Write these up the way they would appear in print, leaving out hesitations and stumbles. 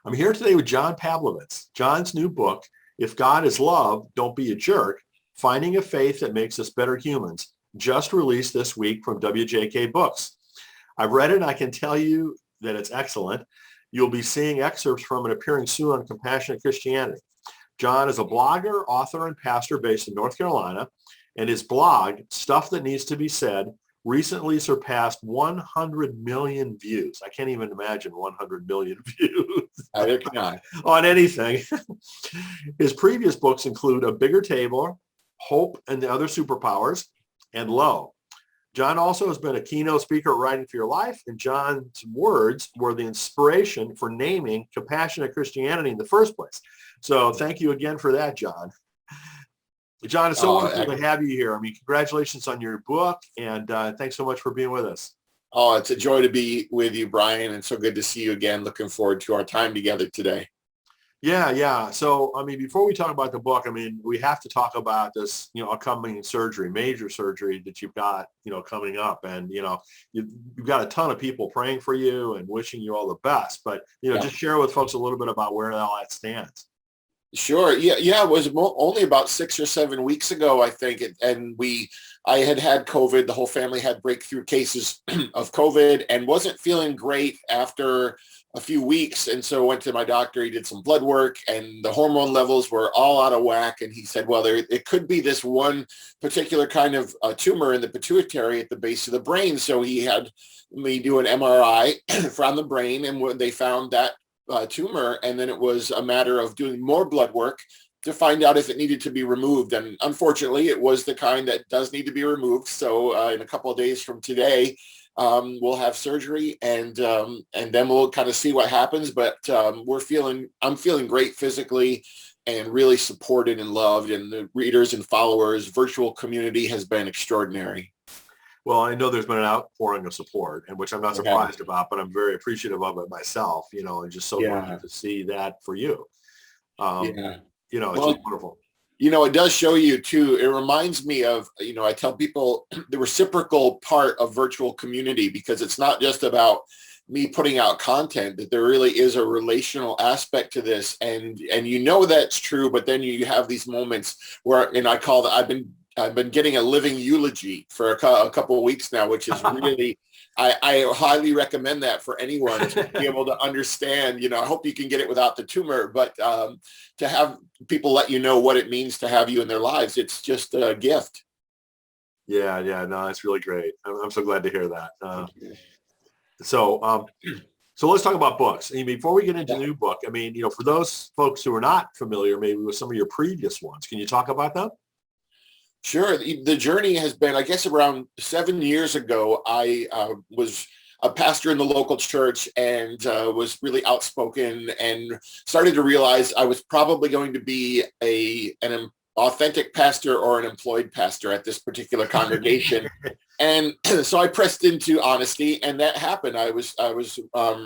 I'm here today with John Pavlovitz. John's new book, If God is Love, Don't Be a Jerk, Finding a Faith That Makes Us Better Humans, just released this week from WJK Books. I've read it and I can tell you that it's excellent. You'll be seeing excerpts from it appearing soon on Compassionate Christianity. John is a blogger, author, and pastor based in North Carolina, and his blog, Stuff That Needs to Be Said, recently surpassed 100 million views. I can't even imagine 100 million views on anything. His previous books include A Bigger Table, Hope and the Other Superpowers, and Low. John also has been a keynote speaker at Writing for Your Life, and John's words were the inspiration for naming Compassionate Christianity in the first place. So thank you again for that, John. John, it's so wonderful to have you here. I mean, congratulations on your book, and thanks so much for being with us. Oh, it's a joy to be with you, Brian, and so good to see you again. Looking forward to our time together today. Yeah. So, I mean, before we talk about the book, I mean, we have to talk about this, upcoming surgery, major surgery that you've got, coming up. And, you've got a ton of people praying for you and wishing you all the best. But, just share with folks a little bit about where all that stands. Sure. Yeah. It was only about 6 or 7 weeks ago, I think. And I had COVID. The whole family had breakthrough cases of COVID and wasn't feeling great after a few weeks. And so went to my doctor. He did some blood work and the hormone levels were all out of whack. And he said, well, it could be this one particular kind of tumor in the pituitary at the base of the brain. So he had me do an MRI from the brain. And when they found that tumor, and then it was a matter of doing more blood work to find out if it needed to be removed. And unfortunately, it was the kind that does need to be removed. So in a couple of days from today, we'll have surgery, and then we'll kind of see what happens. But I'm feeling great physically, and really supported and loved. And the readers and followers, virtual community has been extraordinary. Well, I know there's been an outpouring of support, and which I'm not surprised about, but I'm very appreciative of it myself, and just so glad to see that for you. It's just wonderful. It does show you too. It reminds me of, I tell people the reciprocal part of virtual community, because it's not just about me putting out content, that there really is a relational aspect to this. And that's true, but then you have these moments where, and I call that, I've been getting a living eulogy for a couple of weeks now, which is really, I highly recommend that for anyone to be able to understand. I hope you can get it without the tumor, but to have people let you know what it means to have you in their lives, it's just a gift. Yeah, no, it's really great. I'm so glad to hear that. So let's talk about books. I mean, before we get into the new book, I mean, for those folks who are not familiar maybe with some of your previous ones, can you talk about them? Sure. The journey has been, I guess, around 7 years ago. I was a pastor in the local church and was really outspoken, and started to realize I was probably going to be an authentic pastor or an employed pastor at this particular congregation. And so I pressed into honesty, and that happened. I was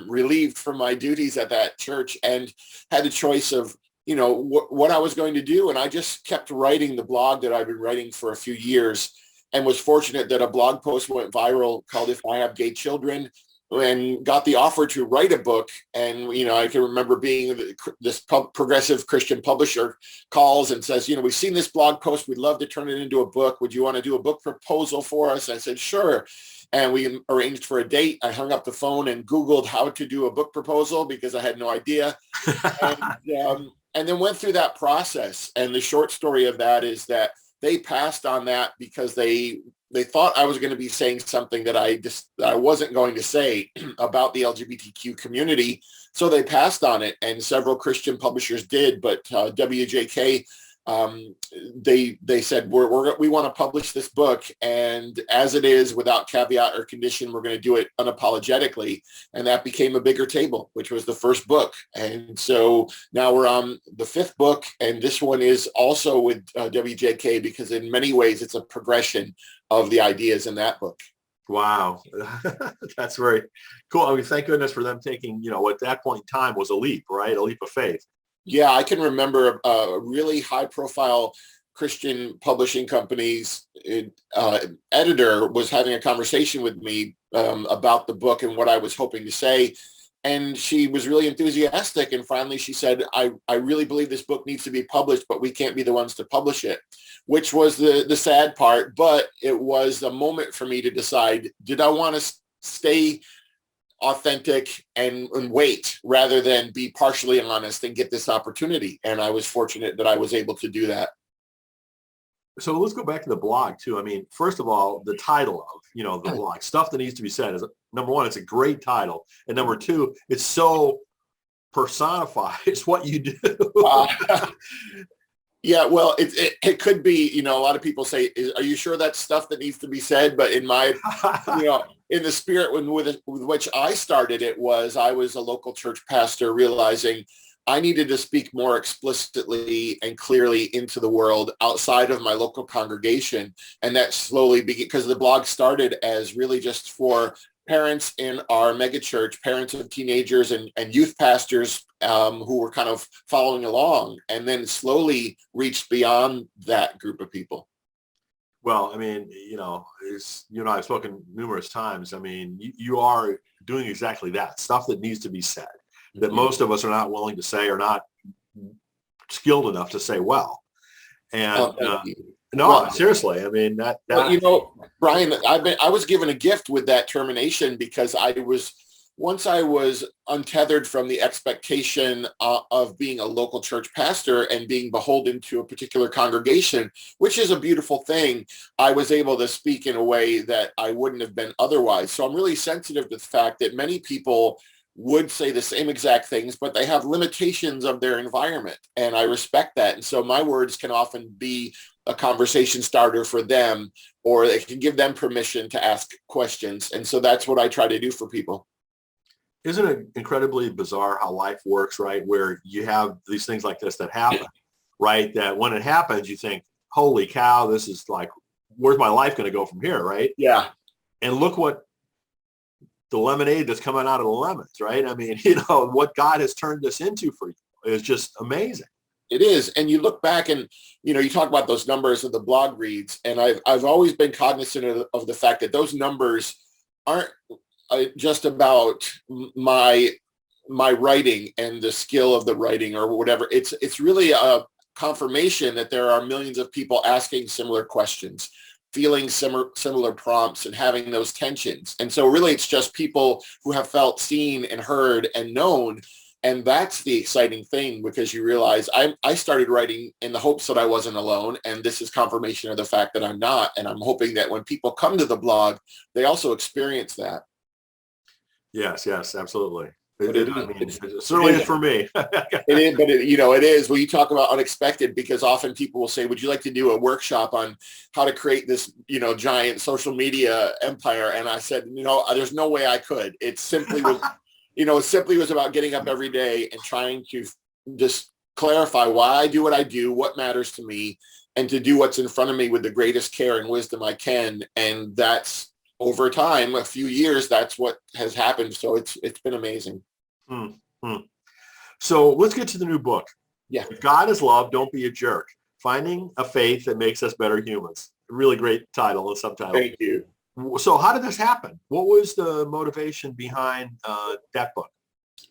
relieved from my duties at that church and had a choice of what I was going to do. And I just kept writing the blog that I've been writing for a few years, and was fortunate that a blog post went viral called If I Have Gay Children, and got the offer to write a book. And, I can remember being this progressive Christian publisher calls and says, we've seen this blog post. We'd love to turn it into a book. Would you want to do a book proposal for us? I said, sure. And we arranged for a date. I hung up the phone and Googled how to do a book proposal because I had no idea. And then went through that process. And the short story of that is that they passed on that because they thought I was going to be saying something that I wasn't going to say about the LGBTQ community. So they passed on it, and several Christian publishers did, but WJK, they said, we want to publish this book, and as it is, without caveat or condition, we're going to do it unapologetically. And that became A Bigger Table, which was the first book. And so now we're on the fifth book, and this one is also with WJK, because in many ways it's a progression of the ideas in that book. Wow. That's very cool. I mean, thank goodness for them taking, at that point in time was a leap, right? A leap of faith. Yeah, I can remember a really high-profile Christian publishing company's editor was having a conversation with me about the book and what I was hoping to say. And she was really enthusiastic. And finally she said, I really believe this book needs to be published, but we can't be the ones to publish it, which was the sad part. But it was a moment for me to decide, did I want to stay authentic and wait rather than be partially honest and get this opportunity? And I was fortunate that I was able to do that. So let's go back to the blog too. I mean, first of all, the title of, the blog, Stuff That Needs to Be Said, is, number one, it's a great title. And number two, it's so personifies what you do. Yeah, well, it could be, a lot of people say, are you sure that's stuff that needs to be said? But in my, in the spirit with which I started it was, I was a local church pastor realizing I needed to speak more explicitly and clearly into the world outside of my local congregation. And that slowly began, because the blog started as really just for parents in our megachurch, parents of teenagers and youth pastors who were kind of following along, and then slowly reached beyond that group of people. Well, I mean, you and I have spoken numerous times. I mean, you are doing exactly that, stuff that needs to be said, that most of us are not willing to say, or not skilled enough to say well. And seriously, I mean, that well, Brian, I was given a gift with that termination, because once I was untethered from the expectation of being a local church pastor and being beholden to a particular congregation, which is a beautiful thing, I was able to speak in a way that I wouldn't have been otherwise. So I'm really sensitive to the fact that many people would say the same exact things, but they have limitations of their environment. And I respect that. And so my words can often be a conversation starter for them, or it can give them permission to ask questions. And so that's what I try to do for people. Isn't it incredibly bizarre how life works, right? Where you have these things like this that happen, right? That when it happens, you think, holy cow, this is like, where's my life going to go from here, right? Yeah. And look what the lemonade that's coming out of the lemons, right? I mean, what God has turned this into for you is just amazing. It is. And you look back and, you talk about those numbers of the blog reads. And I've always been cognizant of the fact that those numbers aren't just about my writing and the skill of the writing or whatever. It's really a confirmation that there are millions of people asking similar questions, feeling similar prompts, and having those tensions. And so really it's just people who have felt seen and heard and known. And that's the exciting thing, because you realize I started writing in the hopes that I wasn't alone. And this is confirmation of the fact that I'm not. And I'm hoping that when people come to the blog, they also experience that. Yes, absolutely. It certainly is for me. It is, but it is. Well, you talk about unexpected, because often people will say, would you like to do a workshop on how to create this, giant social media empire? And I said, there's no way I could. It simply was, was about getting up every day and trying to just clarify why I do what I do, what matters to me, and to do what's in front of me with the greatest care and wisdom I can. And that's, over time, a few years, that's what has happened. So it's been amazing. So let's get to the new book. Yeah. If God is love, don't be a jerk. Finding a faith that makes us better humans. A really great title and subtitle. Thank you. So how did this happen? What was the motivation behind that book?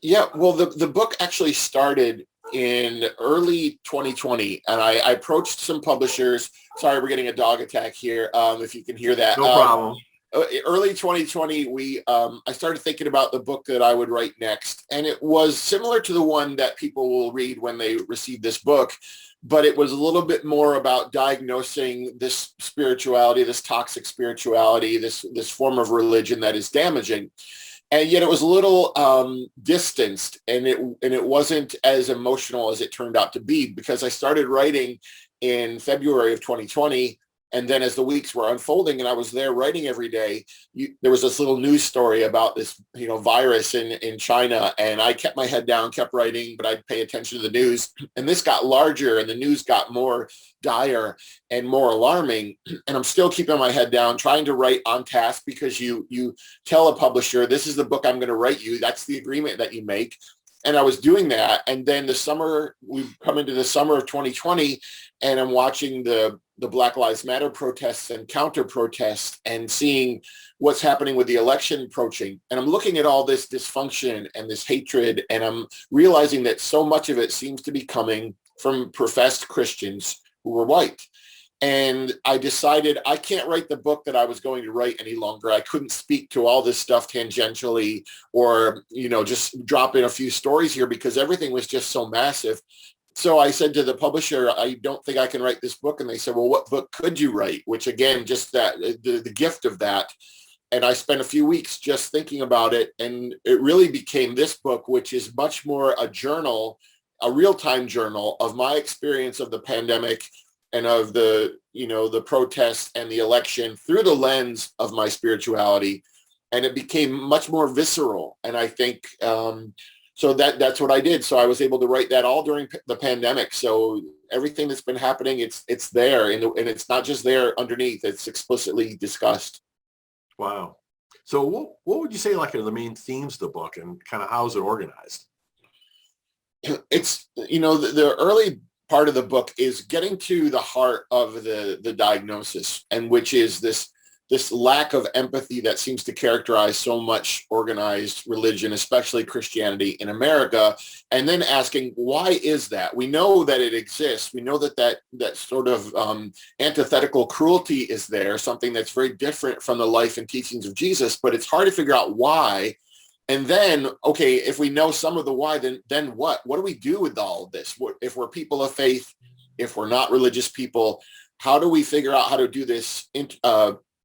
Yeah, well, the book actually started in early 2020, and I approached some publishers. Sorry, we're getting a dog attack here. If you can hear that. No problem. Early 2020, I started thinking about the book that I would write next. And it was similar to the one that people will read when they receive this book, but it was a little bit more about diagnosing this spirituality, this toxic spirituality, this form of religion that is damaging. And yet it was a little distanced, and it wasn't as emotional as it turned out to be, because I started writing in February of 2020. And then as the weeks were unfolding and I was there writing every day, there was this little news story about this, virus in China. And I kept my head down, kept writing, but I'd pay attention to the news. And this got larger and the news got more dire and more alarming. And I'm still keeping my head down, trying to write on task, because you tell a publisher, this is the book I'm going to write you. That's the agreement that you make. And I was doing that. And then we come into the summer of 2020, and I'm watching the the Black Lives Matter protests and counter protests and seeing what's happening with the election approaching. And I'm looking at all this dysfunction and this hatred, and I'm realizing that so much of it seems to be coming from professed Christians who were white. And I decided I can't write the book that I was going to write any longer. I couldn't speak to all this stuff tangentially or, just drop in a few stories here because everything was just so massive. So I said to the publisher, I don't think I can write this book. And they said, well, what book could you write? Which again, just that the gift of that. And I spent a few weeks just thinking about it. And it really became this book, which is much more a journal, a real-time journal of my experience of the pandemic and of the protests and the election through the lens of my spirituality. And it became much more visceral. And I think, so that's what I did. So I was able to write that all during the pandemic. So everything that's been happening, it's there. And it's not just there underneath, it's explicitly discussed. Wow. So what would you say like are the main themes of the book and kind of how is it organized? It's, the early part of the book is getting to the heart of the diagnosis, and which is this lack of empathy that seems to characterize so much organized religion, especially Christianity in America, and then asking, why is that? We know that it exists. We know that sort of antithetical cruelty is there, something that's very different from the life and teachings of Jesus, but it's hard to figure out why. And then, okay, if we know some of the why, then what? What do we do with all of this? If we're people of faith, if we're not religious people, how do we figure out how to do this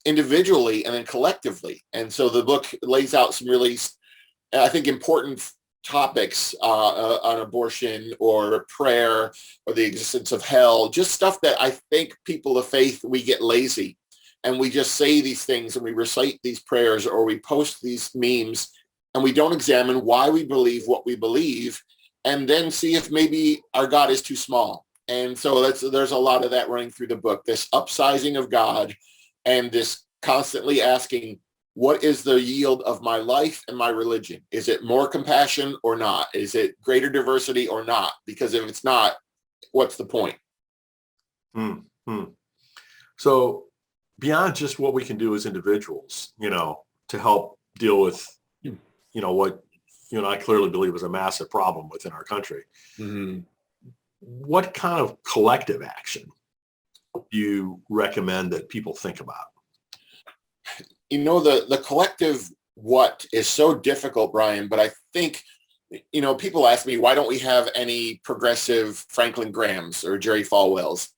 individually and then collectively? And so the book lays out some really, I think, important topics on abortion or prayer or the existence of hell, just stuff that I think people of faith, we get lazy and we just say these things and we recite these prayers or we post these memes and we don't examine why we believe what we believe and then see if maybe our God is too small. And so there's a lot of that running through the book, this upsizing of God and this constantly asking, what is the yield of my life and my religion? Is it more compassion or not? Is it greater diversity or not? Because if it's not, what's the point? So beyond just what we can do as individuals, to help deal with, what I clearly believe is a massive problem within our country. Mm-hmm. What kind of collective action do you recommend that people think about? The collective what is so difficult, Brian, but I think, people ask me, why don't we have any progressive Franklin Grahams or Jerry Falwells?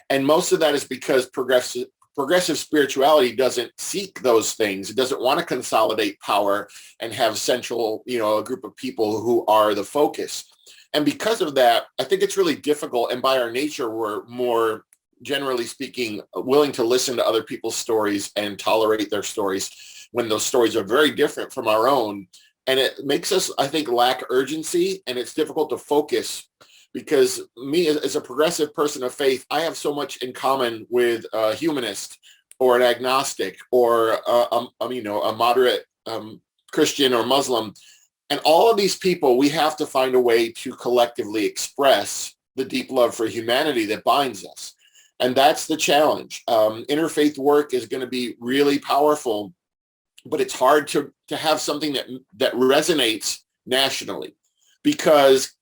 And most of that is because progressive spirituality doesn't seek those things. It doesn't want to consolidate power and have central, a group of people who are the focus. And because of that, I think it's really difficult. And by our nature, we're more, generally speaking, willing to listen to other people's stories and tolerate their stories when those stories are very different from our own. And it makes us, I think, lack urgency, and it's difficult to focus because me as a progressive person of faith, I have so much in common with a humanist or an agnostic or a moderate Christian or Muslim. And all of these people, we have to find a way to collectively express the deep love for humanity that binds us. And that's the challenge. Interfaith work is going to be really powerful, but it's hard to have something that resonates nationally because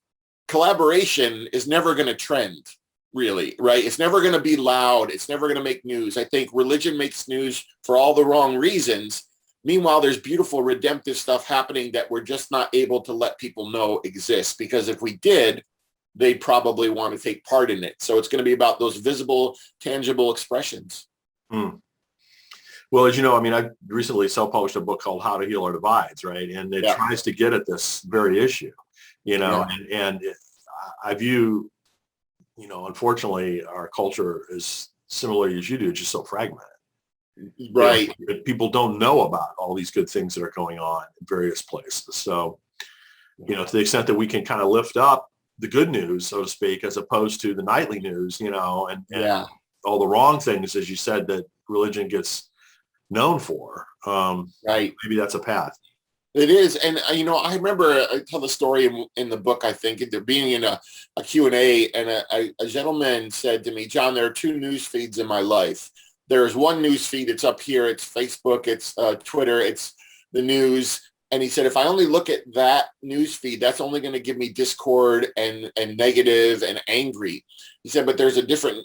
collaboration is never going to trend, really, right? It's never going to be loud. It's never going to make news. I think religion makes news for all the wrong reasons. Meanwhile, there's beautiful redemptive stuff happening that we're just not able to let people know exists, because if we did, they'd probably want to take part in it. So it's going to be about those visible, tangible expressions. Well, as you know, I recently self-published a book called How to Heal Our Divides, right? And it tries to get at this very issue, and I view, unfortunately, our culture is similarly as you do, just so fragmented. Right. People don't know about all these good things that are going on in various places. So, to the extent that we can kind of lift up the good news, so to speak, as opposed to the nightly news, and all the wrong things, as you said, that religion gets known for. Right. Maybe that's a path. It is. And, I remember I tell the story in the book, I think, being in a Q&A, and a gentleman said to me, John, there are two news feeds in my life. There's one news feed. It's up here. It's Facebook. It's Twitter. It's the news. And he said, if I only look at that news feed, that's only going to give me discord and negative and angry. He said, but there's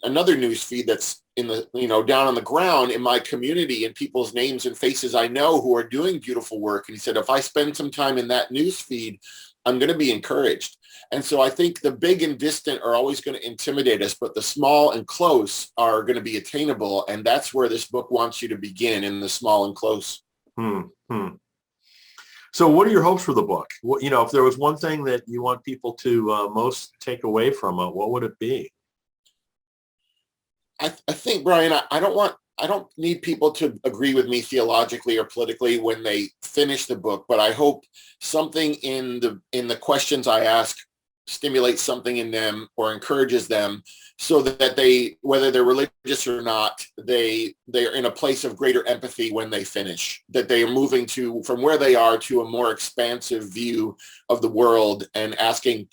another news feed that's in the, down on the ground in my community, and people's names and faces I know who are doing beautiful work. And he said, if I spend some time in that news feed, I'm going to be encouraged. And so I think the big and distant are always going to intimidate us, but the small and close are going to be attainable. And that's where this book wants you to begin, in the small and close. So what are your hopes for the book? If there was one thing that you want people to most take away from it, what would it be? I think, Brian, I don't need people to agree with me theologically or politically when they finish the book, but I hope something in the questions I ask stimulates something in them or encourages them, so that they, whether they're religious or not, they're in a place of greater empathy when they finish, that they are moving from where they are to a more expansive view of the world, and asking,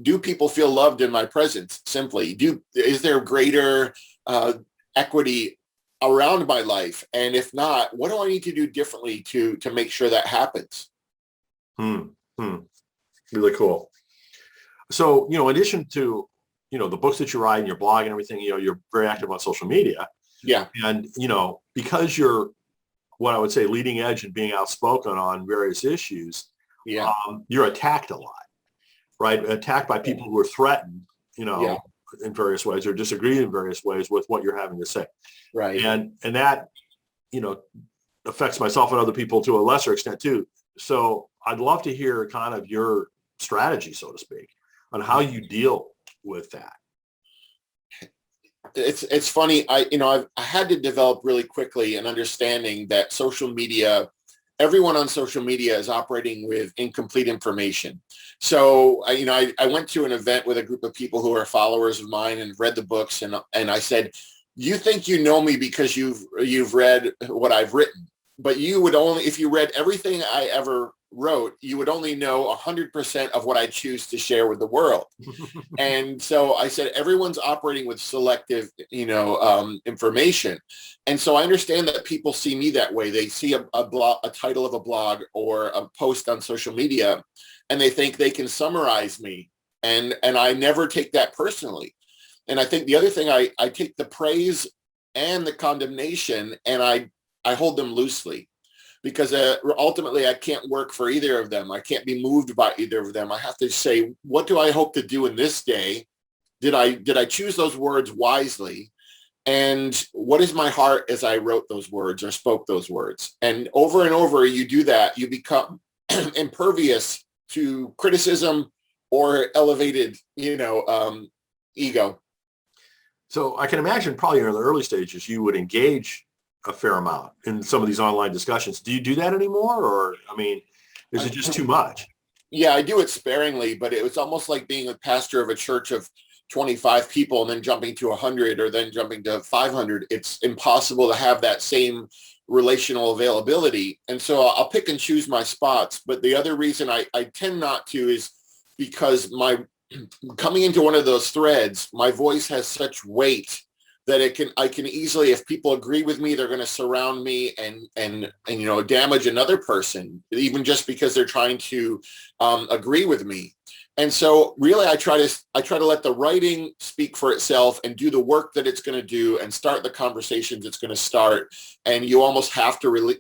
do people feel loved in my presence? Simply, is there greater equity around my life? And if not, what do I need to do differently to make sure that happens? Really cool. So, in addition to, the books that you write and your blog and everything, you're very active on social media. Yeah. And, because you're what I would say leading edge and being outspoken on various issues, Yeah. You're attacked a lot, right? Attacked by people who are threatened, in various ways, or disagree in various ways with what you're having to say. Right. And that, affects myself and other people to a lesser extent too. So I'd love to hear kind of your strategy, so to speak, on how you deal with that. It's funny. I had to develop really quickly an understanding that social media, everyone on social media is operating with incomplete information. So, I went to an event with a group of people who are followers of mine and read the books, and I said, you think you know me because you've read what I've written, but you would only, if you read everything I ever wrote, you would only know 100% of what I choose to share with the world. And so I said, everyone's operating with selective, information. And so I understand that people see me that way. They see a title of a blog or a post on social media, and they think they can summarize me. And I never take that personally. And I think the other thing, I take the praise and the condemnation, and I hold them loosely. Because ultimately I can't work for either of them. I can't be moved by either of them. I have to say, what do I hope to do in this day? Did I choose those words wisely? And what is my heart as I wrote those words or spoke those words? And over you do that, you become impervious to criticism or elevated, ego. So I can imagine probably in the early stages, you would engage a fair amount in some of these online discussions. Do you do that anymore? Or, is it just too much? Yeah, I do it sparingly, but it was almost like being a pastor of a church of 25 people and then jumping to 100 or then jumping to 500. It's impossible to have that same relational availability. And so I'll pick and choose my spots. But the other reason I tend not to is because coming into one of those threads, my voice has such weight that I can easily, if people agree with me, they're going to surround me and damage another person, even just because they're trying to agree with me. And so really I try to let the writing speak for itself and do the work that it's going to do and start the conversations it's going to start. And you almost have to really,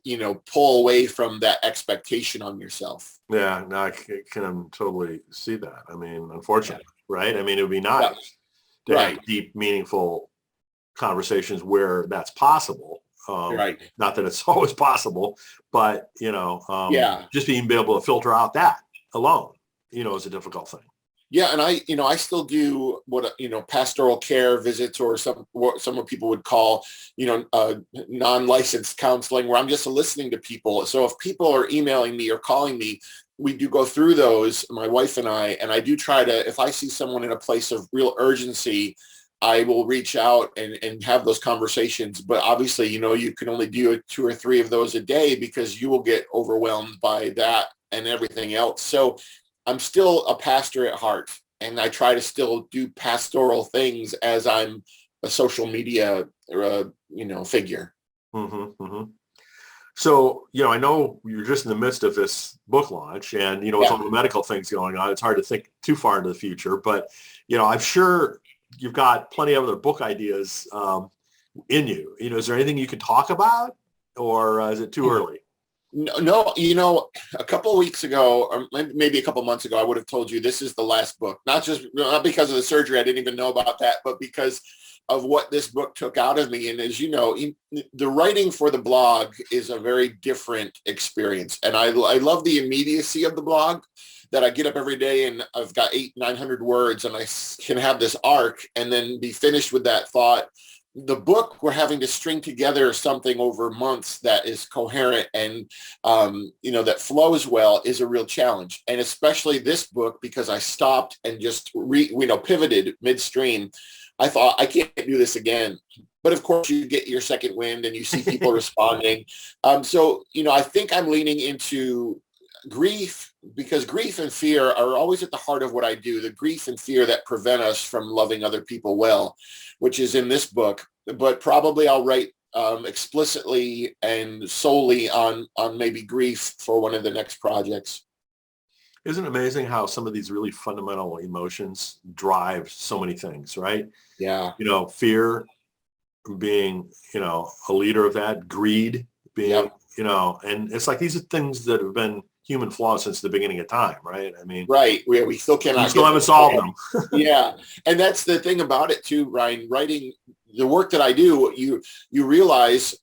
pull away from that expectation on yourself. Yeah, no, I can totally see that. Unfortunately, right? It would be nice to have deep, meaningful conversations where that's possible. Right. Not that it's always possible, but, just being able to filter out that alone, is a difficult thing. Yeah. And I still do what, pastoral care visits, or what some people would call, non-licensed counseling, where I'm just listening to people. So if people are emailing me or calling me, we do go through those, my wife and I do try to, if I see someone in a place of real urgency, I will reach out and have those conversations. But obviously, you can only do 2 or 3 of those a day because you will get overwhelmed by that and everything else. So I'm still a pastor at heart, and I try to still do pastoral things as I'm a social media, figure. Mm-hmm, mm-hmm. So, I know you're just in the midst of this book launch and, with Yeah. all the medical things going on, it's hard to think too far into the future, but, I'm sure you've got plenty of other book ideas in you. Is there anything you could talk about, or is it too early? No, a couple of weeks ago, or maybe a couple of months ago, I would have told you this is the last book. Not because of the surgery, I didn't even know about that, but because of what this book took out of me. And as you know, the writing for the blog is a very different experience. And I love the immediacy of the blog, that I get up every day and I've got 800-900 words and I can have this arc and then be finished with that thought. The book, we're having to string together something over months that is coherent and, that flows well, is a real challenge. And especially this book, because I stopped and just pivoted midstream. I thought, I can't do this again. But of course, you get your second wind and you see people responding. So, I think I'm leaning into grief, because grief and fear are always at the heart of what I do. The grief and fear that prevent us from loving other people well, which is in this book. But probably I'll write explicitly and solely on maybe grief for one of the next projects. Isn't it amazing how some of these really fundamental emotions drive so many things, right? Yeah. Fear being, a leader of that, greed being, Yep. And it's like these are things that have been human flaws since the beginning of time, right? I mean, right. We still cannot. We still haven't solved them. Yeah. And that's the thing about it too, Ryan, writing the work that I do, you realize,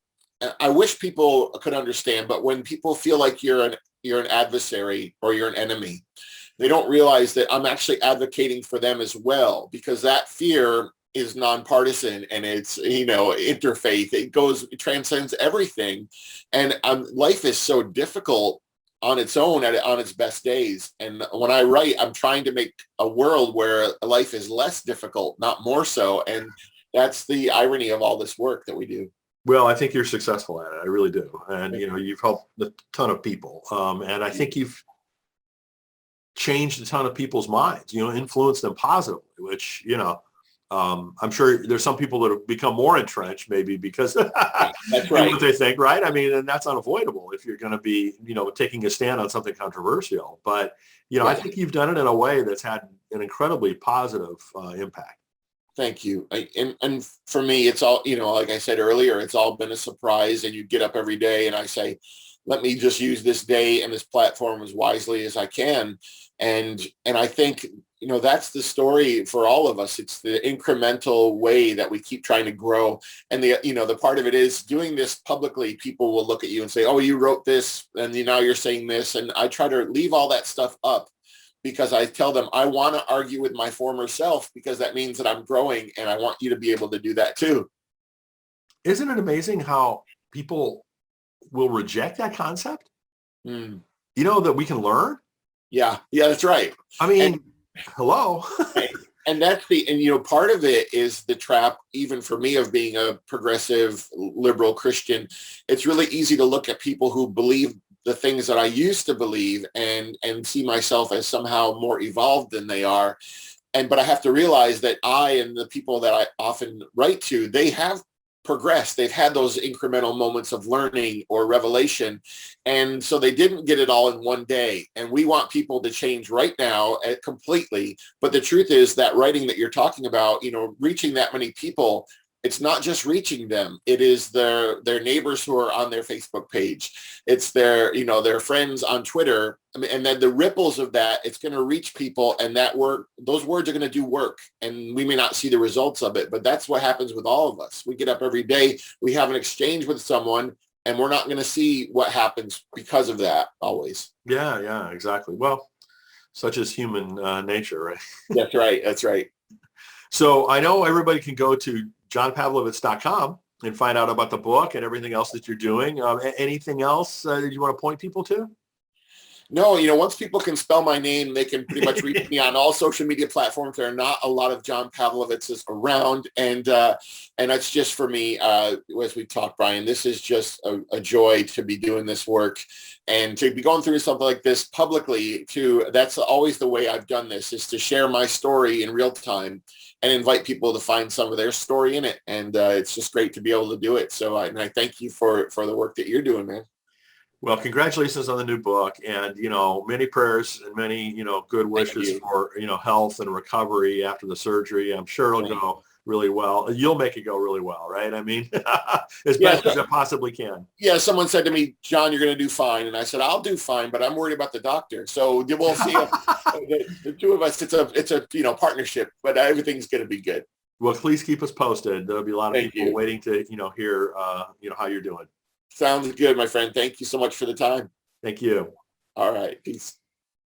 I wish people could understand, but when people feel like you're an adversary or you're an enemy, they don't realize that I'm actually advocating for them as well, because that fear is nonpartisan and it's, interfaith. It transcends everything. And life is so difficult on its own on its best days. And when I write, I'm trying to make a world where life is less difficult, not more so. And that's the irony of all this work that we do. Well, I think you're successful at it. I really do. And, you've helped a ton of people. And I think you've changed a ton of people's minds, influenced them positively, which, I'm sure there's some people that have become more entrenched maybe because that's right. What they think, right? I mean, and that's unavoidable if you're going to be, taking a stand on something controversial. But, I think you've done it in a way that's had an incredibly positive impact. Thank you. And for me, it's all, like I said earlier, it's all been a surprise. And you get up every day and I say, let me just use this day and this platform as wisely as I can. And I think, that's the story for all of us. It's the incremental way that we keep trying to grow. And the part of it is doing this publicly. People will look at you and say, oh, you wrote this and now you're saying this. And I try to leave all that stuff up, because I tell them I want to argue with my former self, because that means that I'm growing and I want you to be able to do that too. Isn't it amazing how people will reject that concept? That we can learn? Yeah, that's right. I mean, hello. And that's part of it is the trap, even for me, of being a progressive liberal Christian. It's really easy to look at people who believe the things that I used to believe and see myself as somehow more evolved than they are. But I have to realize that I and the people that I often write to, they have progressed. They've had those incremental moments of learning or revelation. And so they didn't get it all in one day. And we want people to change right now completely. But the truth is that writing that you're talking about, reaching that many people, it's not just reaching them. It is their neighbors who are on their Facebook page. It's their friends on Twitter. And then the ripples of that, it's going to reach people, and those words are going to do work. And we may not see the results of it, but that's what happens with all of us. We get up every day, we have an exchange with someone, and we're not going to see what happens because of that always. Yeah, exactly. Well, such is human nature, right? That's right. So I know everybody can go to johnpavlovitz.com and find out about the book and everything else that you're doing. Anything else that you want to point people to? No, once people can spell my name, they can pretty much reach me on all social media platforms. There are not a lot of John Pavlovitzes around, and that's just for me. As we talked, Brian, this is just a joy to be doing this work and to be going through something like this publicly. That's always the way I've done this, is to share my story in real time and invite people to find some of their story in it. And it's just great to be able to do it. So I thank you for the work that you're doing, man. Well, congratulations on the new book, and, many prayers and many, good wishes for, health and recovery after the surgery. I'm sure it'll go really well. You'll make it go really well, right? I mean, as best as it possibly can. Yeah. Someone said to me, John, you're going to do fine. And I said, I'll do fine, but I'm worried about the doctor. So we'll see if the two of us, it's a partnership, but everything's going to be good. Well, please keep us posted. There'll be a lot of people waiting to, hear, how you're doing. Sounds good, my friend. Thank you so much for the time. Thank you. All right. Peace.